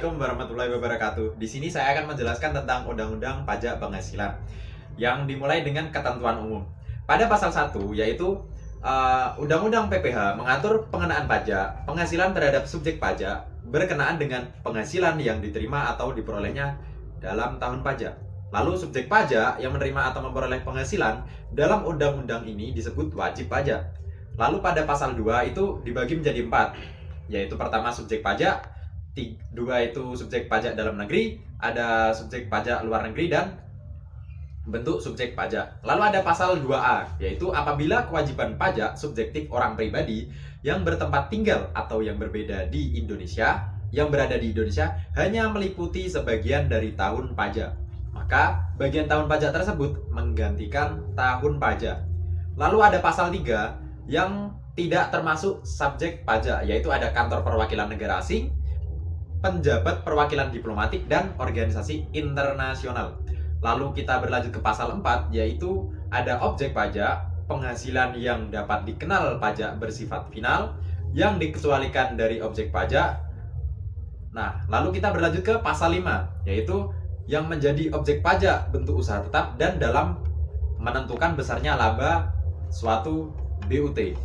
Assalamualaikum warahmatullahi wabarakatuh. Di sini saya akan menjelaskan tentang Undang-Undang Pajak Penghasilan yang dimulai dengan ketentuan umum. Pada pasal 1 yaitu Undang-Undang PPH mengatur pengenaan pajak penghasilan terhadap subjek pajak berkenaan dengan penghasilan yang diterima atau diperolehnya dalam tahun pajak. Lalu subjek pajak yang menerima atau memperoleh penghasilan dalam undang-undang ini disebut wajib pajak. Lalu pada pasal 2 itu dibagi menjadi 4, yaitu pertama subjek pajak, 2 itu subjek pajak dalam negeri, ada subjek pajak luar negeri, dan bentuk subjek pajak. Lalu ada pasal 2A, yaitu apabila kewajiban pajak subjektif orang pribadi yang bertempat tinggal atau yang berbeda di Indonesia, yang berada di Indonesia hanya meliputi sebagian dari tahun pajak, maka bagian tahun pajak tersebut menggantikan tahun pajak. Lalu ada pasal 3 yang tidak termasuk subjek pajak, yaitu ada kantor perwakilan negara asing, penjabat perwakilan diplomatik, dan organisasi internasional. Lalu kita berlanjut ke pasal 4, yaitu ada objek pajak penghasilan yang dapat dikenal pajak bersifat final yang dikecualikan dari objek pajak. Nah, lalu kita berlanjut ke pasal 5, yaitu yang menjadi objek pajak bentuk usaha tetap dan dalam menentukan besarnya laba suatu BUT.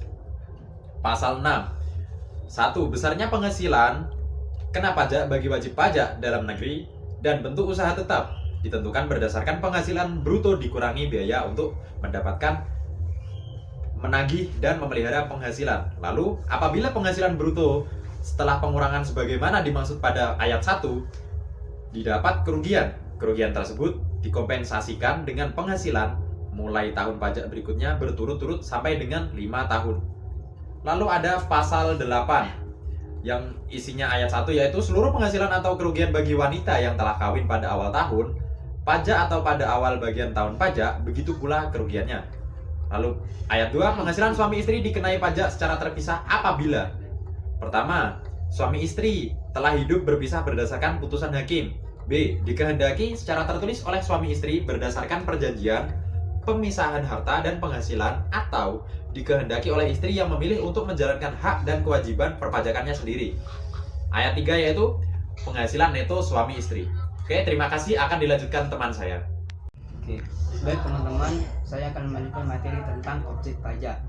Pasal 6, 1. Besarnya penghasilan kena pajak bagi wajib pajak dalam negeri dan bentuk usaha tetap ditentukan berdasarkan penghasilan bruto dikurangi biaya untuk mendapatkan, menagih, dan memelihara penghasilan. Lalu, apabila penghasilan bruto setelah pengurangan sebagaimana dimaksud pada ayat 1 didapat kerugian, kerugian tersebut dikompensasikan dengan penghasilan mulai tahun pajak berikutnya berturut-turut sampai dengan 5 tahun. Lalu ada pasal 8 yang isinya ayat 1, yaitu seluruh penghasilan atau kerugian bagi wanita yang telah kawin pada awal tahun pajak atau pada awal bagian tahun pajak, begitu pula kerugiannya. Lalu ayat 2, penghasilan suami istri dikenai pajak secara terpisah apabila pertama, suami istri telah hidup berpisah berdasarkan putusan hakim. B. Dikehendaki secara tertulis oleh suami istri berdasarkan perjanjian pemisahan harta dan penghasilan, atau dikehendaki oleh istri yang memilih untuk menjalankan hak dan kewajiban perpajakannya sendiri. Ayat 3 yaitu penghasilan neto suami istri. Oke, terima kasih. Akan dilanjutkan teman saya. Oke, baik teman-teman, saya akan melanjutkan materi tentang objek pajak.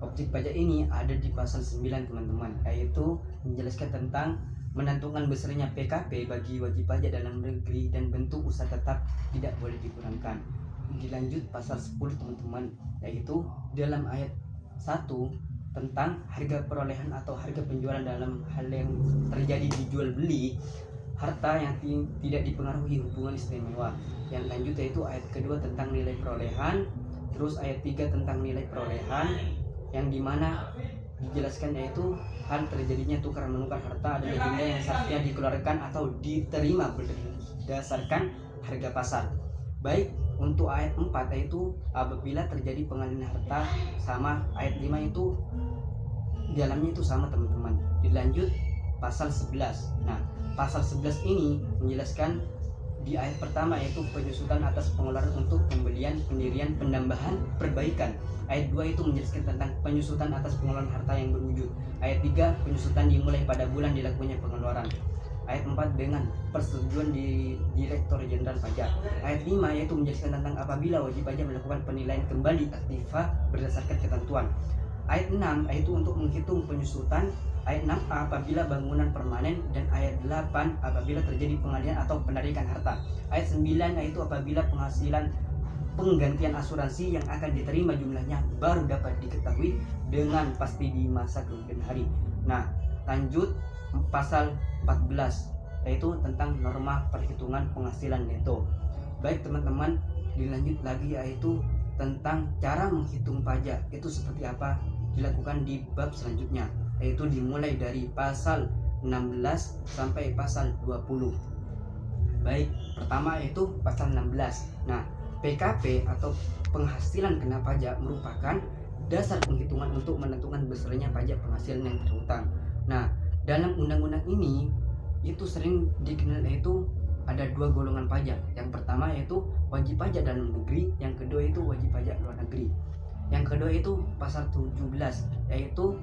Objek pajak ini ada di pasal 9 teman-teman, yaitu menjelaskan tentang menentukan besarnya PKP bagi wajib pajak dalam negeri dan bentuk usaha tetap tidak boleh dikurangkan. Dilanjut pasal 10 teman-teman, yaitu dalam ayat 1 tentang harga perolehan atau harga penjualan dalam hal yang terjadi dijual beli harta yang tidak dipengaruhi hubungan istimewa. Yang lanjut yaitu ayat kedua tentang nilai perolehan, terus ayat 3 tentang nilai perolehan yang dimana dijelaskan yaitu hal terjadinya tukar menukar harta adalah jumlah yang seharusnya dikeluarkan atau diterima berdasarkan harga pasar. Baik, untuk ayat 4 yaitu apabila terjadi pengalihan harta, sama ayat 5 itu di dalamnya itu sama teman-teman. Dilanjut pasal 11. Nah, pasal 11 ini menjelaskan di ayat pertama yaitu penyusutan atas pengeluaran untuk pembelian, pendirian, penambahan, perbaikan. Ayat 2 itu menjelaskan tentang penyusutan atas pengeluaran harta yang berwujud. Ayat 3 penyusutan dimulai pada bulan dilakukannya pengeluaran. Ayat 4 dengan persetujuan di Direktur Jenderal Pajak. Ayat 5 yaitu menjelaskan tentang apabila wajib pajak melakukan penilaian kembali aktiva berdasarkan ketentuan. Ayat 6 yaitu untuk menghitung penyusutan. Ayat 6A apabila bangunan permanen, dan ayat 8 apabila terjadi pengalihan atau penarikan harta. Ayat 9 yaitu apabila penghasilan penggantian asuransi yang akan diterima jumlahnya baru dapat diketahui dengan pasti di masa kemudian hari. Nah, lanjut pasal 14 yaitu tentang norma perhitungan penghasilan neto. Baik teman-teman, dilanjut lagi yaitu tentang cara menghitung pajak itu seperti apa dilakukan di bab selanjutnya, yaitu dimulai dari pasal 16 sampai pasal 20. Baik, pertama yaitu pasal 16. Nah, PKP atau penghasilan kena pajak merupakan dasar penghitungan untuk menentukan besarnya pajak penghasilan yang terhutang. Nah, dalam undang-undang ini itu sering dikenal yaitu ada 2 golongan pajak. Yang pertama yaitu wajib pajak dalam negeri, yang kedua itu wajib pajak luar negeri. Yang kedua itu pasal 17 yaitu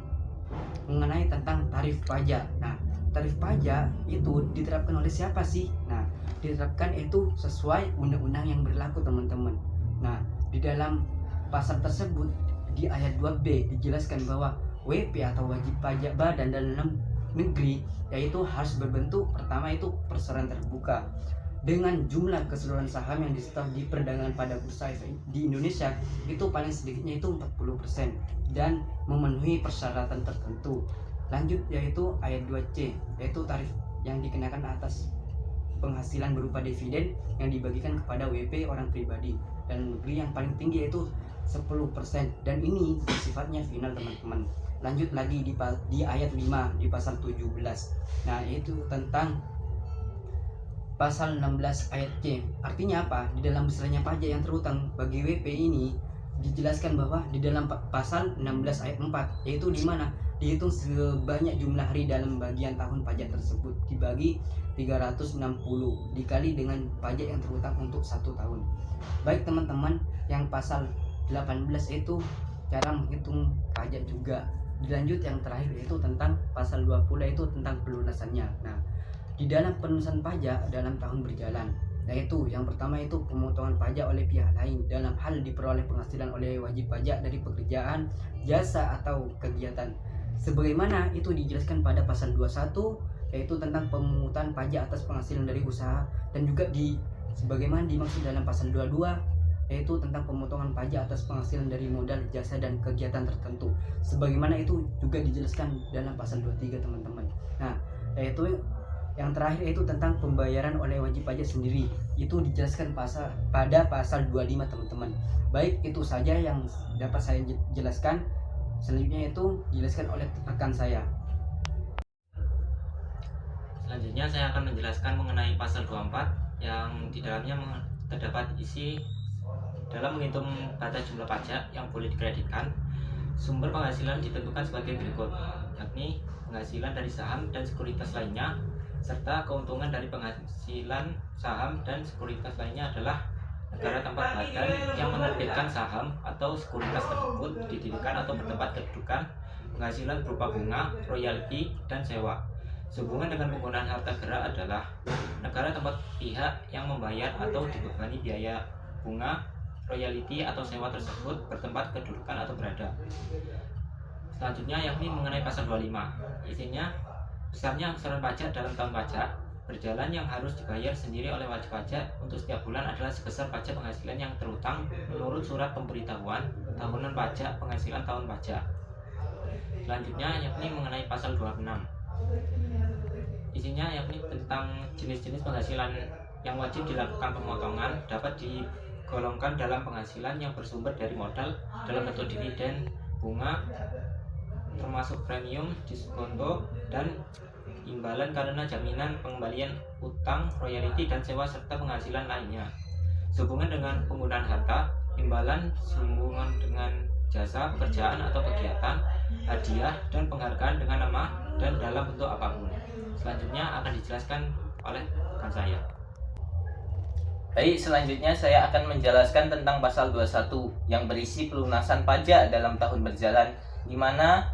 mengenai tentang tarif pajak. Nah, tarif pajak itu diterapkan oleh siapa sih? Nah, diterapkan itu sesuai undang-undang yang berlaku teman-teman. Nah, di dalam pasal tersebut di ayat 2B dijelaskan bahwa WP atau wajib pajak badan dalam negeri yaitu harus berbentuk pertama itu perseroan terbuka dengan jumlah keseluruhan saham yang disetor di perdagangan pada bursa efek di Indonesia itu paling sedikitnya itu 40% dan memenuhi persyaratan tertentu. Lanjut yaitu ayat 2C yaitu tarif yang dikenakan atas penghasilan berupa dividen yang dibagikan kepada WP orang pribadi dan negeri yang paling tinggi yaitu 10% dan ini sifatnya final teman-teman. Lanjut lagi di ayat 5 di pasal 17. Nah, itu tentang pasal 16 ayat C. Artinya apa? Di dalam besarnya pajak yang terutang bagi WP ini dijelaskan bahwa di dalam pasal 16 ayat 4 yaitu di mana dihitung sebanyak jumlah hari dalam bagian tahun pajak tersebut dibagi 360 dikali dengan pajak yang terutang untuk 1 tahun. Baik teman-teman, yang pasal 18 itu cara menghitung pajak juga. Dilanjut yang terakhir yaitu tentang pasal 20 itu tentang pelunasannya. Nah, di dalam pelunasan pajak dalam tahun berjalan, yaitu yang pertama itu pemotongan pajak oleh pihak lain dalam hal diperoleh penghasilan oleh wajib pajak dari pekerjaan, jasa atau kegiatan. Sebagaimana itu dijelaskan pada pasal 21 yaitu tentang pemungutan pajak atas penghasilan dari usaha dan juga sebagaimana dimaksud dalam pasal 22 yaitu tentang pemotongan pajak atas penghasilan dari modal, jasa dan kegiatan tertentu. Sebagaimana itu juga dijelaskan dalam pasal 23 teman-teman. Nah, yaitu yang terakhir yaitu tentang pembayaran oleh wajib pajak sendiri. Itu dijelaskan pada pasal 25 teman-teman. Baik, itu saja yang dapat saya jelaskan. Selanjutnya itu dijelaskan oleh rekan saya. Selanjutnya saya akan menjelaskan mengenai pasal 24 yang di dalamnya terdapat isi dalam menghitung batas jumlah pajak yang boleh dikreditkan. Sumber penghasilan ditentukan sebagai berikut, yakni penghasilan dari saham dan sekuritas lainnya, serta keuntungan dari penghasilan saham dan sekuritas lainnya adalah negara tempat badan yang menerbitkan saham atau sekuritas tersebut didirikan atau bertempat kedudukan, penghasilan berupa bunga, royalti, dan sewa. Sehubungan dengan penggunaan harta gerak adalah negara tempat pihak yang membayar atau dibebani biaya bunga, royalti atau sewa tersebut bertempat kedudukan atau berada. Selanjutnya yakni mengenai pasal 25. Isinya besarnya angsuran pajak dalam tahun pajak berjalan yang harus dibayar sendiri oleh wajib pajak untuk setiap bulan adalah sebesar pajak penghasilan yang terutang menurut surat pemberitahuan tahunan pajak penghasilan tahun pajak. Selanjutnya yakni mengenai pasal 26. Isinya yakni tentang jenis-jenis penghasilan yang wajib dilakukan pemotongan dapat digolongkan dalam penghasilan yang bersumber dari modal dalam bentuk dividen, bunga, termasuk premium, diskonto, dan imbalan karena jaminan pengembalian utang, royalti, dan sewa serta penghasilan lainnya. Sehubungan dengan penggunaan harta, imbalan sehubungan dengan jasa, pekerjaan atau kegiatan, hadiah, dan penghargaan dengan nama dan dalam bentuk apapun. Selanjutnya akan dijelaskan oleh rekan saya. Baik, selanjutnya saya akan menjelaskan tentang pasal 21 yang berisi pelunasan pajak dalam tahun berjalan, di mana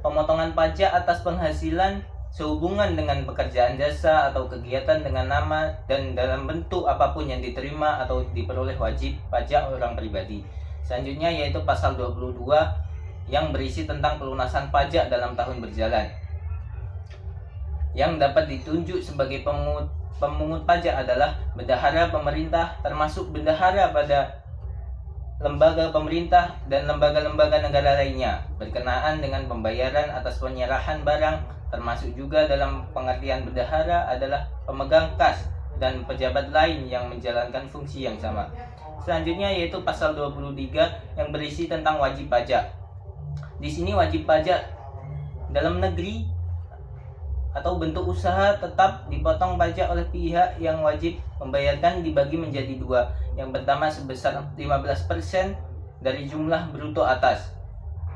pemotongan pajak atas penghasilan sehubungan dengan pekerjaan jasa atau kegiatan dengan nama dan dalam bentuk apapun yang diterima atau diperoleh wajib pajak orang pribadi. Selanjutnya yaitu pasal 22 yang berisi tentang pelunasan pajak dalam tahun berjalan. Yang dapat ditunjuk sebagai pemungut pajak adalah bendahara pemerintah, termasuk bendahara pada lembaga pemerintah dan lembaga-lembaga negara lainnya berkenaan dengan pembayaran atas penyerahan barang, termasuk juga dalam pengertian bendahara adalah pemegang kas dan pejabat lain yang menjalankan fungsi yang sama. Selanjutnya yaitu pasal 23 yang berisi tentang wajib pajak. Di sini wajib pajak dalam negeri atau bentuk usaha tetap dipotong pajak oleh pihak yang wajib membayarkan dibagi menjadi dua. Yang pertama sebesar 15% dari jumlah bruto atas,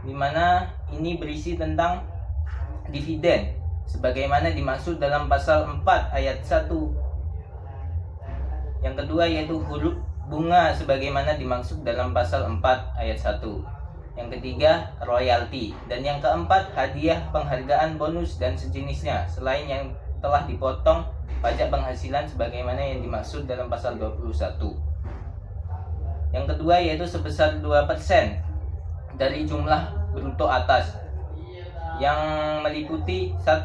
dimana ini berisi tentang dividen sebagaimana dimaksud dalam pasal 4 ayat 1. Yang kedua yaitu huruf bunga sebagaimana dimaksud dalam pasal 4 ayat 1. yang ketiga royalti, dan yang keempat hadiah, penghargaan, bonus, dan sejenisnya selain yang telah dipotong pajak penghasilan sebagaimana yang dimaksud dalam pasal 21. Yang kedua yaitu sebesar 2% dari jumlah bruto atas yang meliputi 1.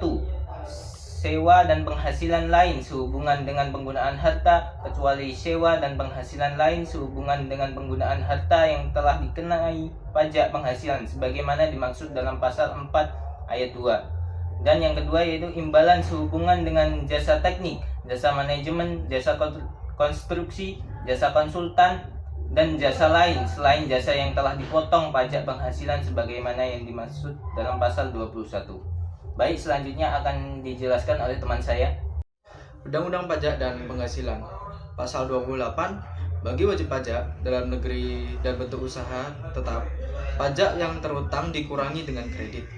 Sewa dan penghasilan lain sehubungan dengan penggunaan harta kecuali sewa dan penghasilan lain sehubungan dengan penggunaan harta yang telah dikenai pajak penghasilan sebagaimana dimaksud dalam pasal 4 ayat 2. Dan yang kedua yaitu imbalan sehubungan dengan jasa teknik, jasa manajemen, jasa konstruksi, jasa konsultan, dan jasa lain selain jasa yang telah dipotong pajak penghasilan sebagaimana yang dimaksud dalam pasal 21. Baik, selanjutnya akan dijelaskan oleh teman saya. Undang-Undang Pajak dan Penghasilan Pasal 28. Bagi wajib pajak dalam negeri dan bentuk usaha tetap, pajak yang terutang dikurangi dengan kredit.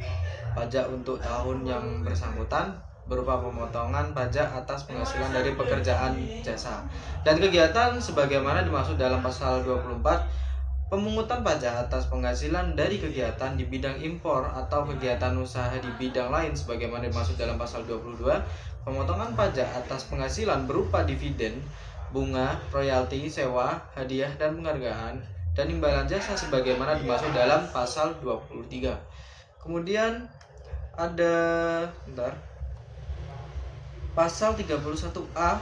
Pajak untuk tahun yang bersangkutan berupa pemotongan pajak atas penghasilan dari pekerjaan jasa dan kegiatan sebagaimana dimaksud dalam pasal 24. Pemungutan pajak atas penghasilan dari kegiatan di bidang impor atau kegiatan usaha di bidang lain sebagaimana dimaksud dalam pasal 22. Pemotongan pajak atas penghasilan berupa dividen, bunga, royalti, sewa, hadiah, dan penghargaan, dan imbalan jasa sebagaimana dimaksud dalam pasal 23. Kemudian ada pasal 31A.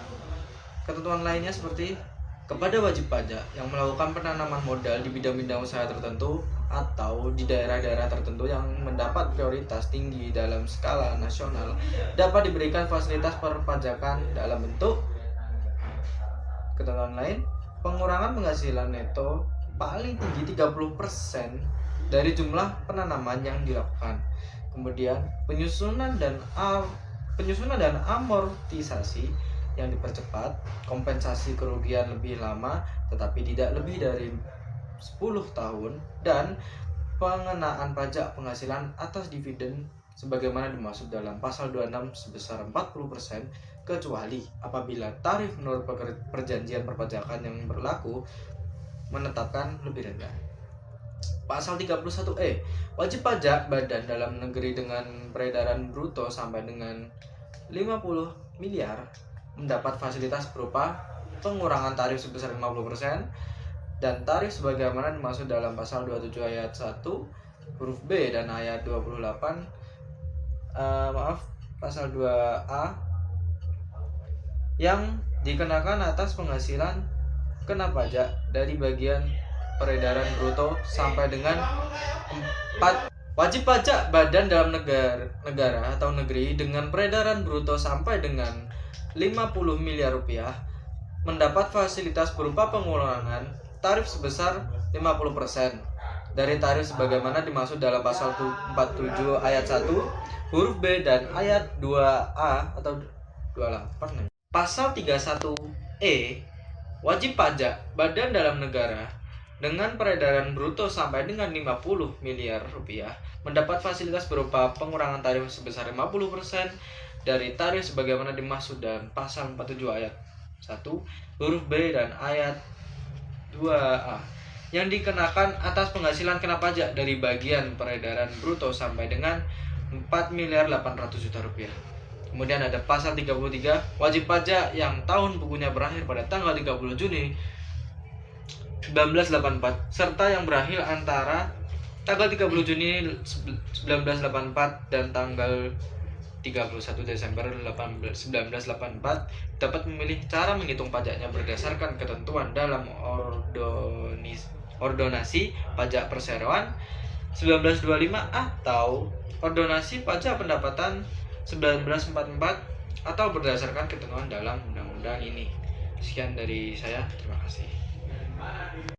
Ketentuan lainnya seperti kepada wajib pajak yang melakukan penanaman modal di bidang-bidang usaha tertentu atau di daerah-daerah tertentu yang mendapat prioritas tinggi dalam skala nasional dapat diberikan fasilitas perpajakan dalam bentuk ketentuan lain. Pengurangan penghasilan neto paling tinggi 30% dari jumlah penanaman yang dilakukan. Kemudian penyusunan dan amortisasi yang dipercepat, kompensasi kerugian lebih lama tetapi tidak lebih dari 10 tahun, dan pengenaan pajak penghasilan atas dividen sebagaimana dimaksud dalam pasal 26 sebesar 40% kecuali apabila tarif menurut perjanjian perpajakan yang berlaku menetapkan lebih rendah. Pasal 31E. Wajib pajak badan dalam negeri dengan peredaran bruto sampai dengan 50 miliar mendapat fasilitas berupa pengurangan tarif sebesar 50% dan tarif sebagaimana dimaksud dalam pasal 27 ayat 1 huruf B dan ayat 28 pasal 2A yang dikenakan atas penghasilan kena pajak dari bagian peredaran bruto sampai dengan 4. Wajib pajak badan dalam negara atau negeri dengan peredaran bruto sampai dengan 50 miliar rupiah mendapat fasilitas berupa pengurangan tarif sebesar 50% dari tarif sebagaimana dimaksud dalam pasal 47 ayat 1 huruf B dan ayat 2A atau 28. Pasal 31E. Wajib pajak badan dalam negara dengan peredaran bruto sampai dengan 50 miliar rupiah mendapat fasilitas berupa pengurangan tarif sebesar 50% dari tarif sebagaimana dimaksud dalam pasal 47 ayat 1 huruf B dan ayat 2A yang dikenakan atas penghasilan kena pajak dari bagian peredaran bruto sampai dengan 4.800.000.000 rupiah. Kemudian ada pasal 33, wajib pajak yang tahun bukunya berakhir pada tanggal 30 Juni 1984 serta yang berakhir antara tanggal 30 Juni 1984 dan tanggal 31 Desember 1984 dapat memilih cara menghitung pajaknya berdasarkan ketentuan dalam Ordonasi Pajak Perseroan 1925 atau Ordonasi Pajak Pendapatan 1944 atau berdasarkan ketentuan dalam undang-undang ini. Sekian dari saya, terima kasih.